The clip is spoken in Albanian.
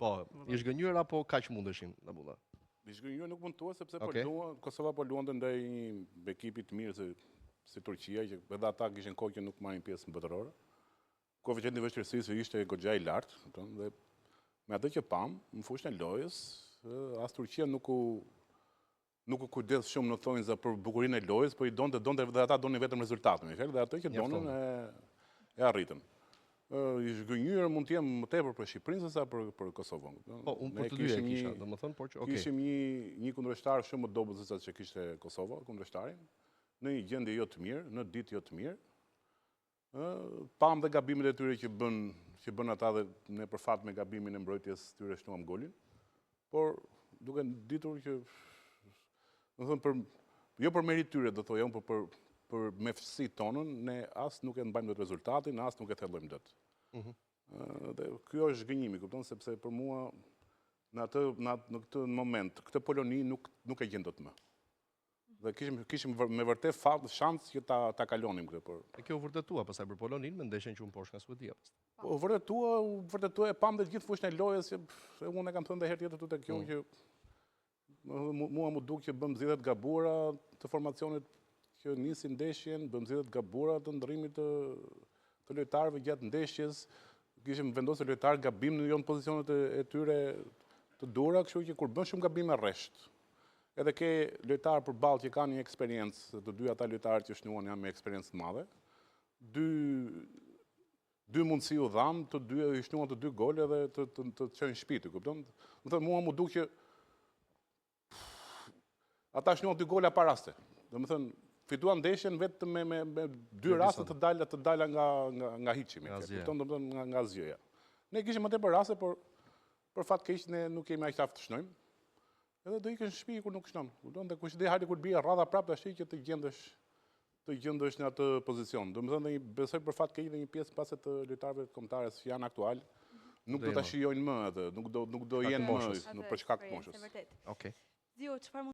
Po, i zgënjur apo kaq mundeshin, Nabulla? I zgënjur nuk mund thua sepse Kosova po luante ndaj një ekipi të mirë si Turqia, që edhe ata kishin kohë që nuk marrin pjesë në botërore. Koeficienti i vështirësisë ishte goxha i lartë, dhe me atë që pam, në fushën e lojës, as Turqia nuk u kujdes shumë në thonjza për bukurinë e lojës, por dhe ata donin vetëm rezultatin, dhe atë që donën e arritën. I zgënjur mund të jem më tepër për Shqipërinë se sa për Kosovën. Po, unë për të dyja e kisha, domethënë, por që okay. Kishim një kundërshtar shumë më dobët se sa që kishte Kosova, kundërshtarin, në një gjendje jo të mirë, në ditë jo të mirë. Pam dhe gabimet e tyre që bën ata dhe ne për fat me gabimin e mbrojtjes tyre shtuam golin. Por duke ditur që jo për merit tyre do thoja unë, por për mefësi tonën, ne as nuk e mbajmë dot rezultatin, as nuk e thellojmë dot. Dhe kjo është zgënjimi, kupton, sepse për mua në këtë moment, këtë Poloni nuk e gjen dot më. Dhe kishim me vërtet shans që ta kalonim këtë. E kjo vërtetua pastaj për Polonin me ndeshjen që unë poshtë nga Suedia. Po vërtetua e pam dhe gjithë fushën e lojës, se unë e kam thënë edhe herë tjetër tutë kjo që mua më duk që bëm zgjedhjet gabura të formacionit që nisin ndeshjen, bëm zgjedhjet gabura të ndërrimit të lojtarëve gjatë ndeshjes. Kishim vendosur lojtarë gabim në jonë pozicionet e tyre të dura, kështu që kur bën shumë gabime rresht. Edhe ke lojtarë përballë që kanë një eksperiencë, të dy ata lojtarë që shnuan janë me eksperiencë të madhe. Dy mundësi u dham, i shnuan të dy gole dhe të çojnë shtëpi, kupton? Do të thotë mua më duk që ata shnuan dy gola pa raste. Domethënë fituan ndeshjen vetëm me dy raste të dala nga hiçimi, kupton, domethënë nga asgjëja. Ne kishim më tepër raste, por për fat keq ne nuk kemi aq aftë të shnojmë. Edhe do ikën në shtëpi kur nuk shnon. Dhe kush dhe hajde kur bie rradha prapë tash që të gjendesh në atë pozicion. Domethënë besoj për fat keq dhe një pjesë pas të lojtarëve kombëtarë që janë aktual nuk do ta shijojnë më atë, nuk do jenë më për shkak të moshës. Okej.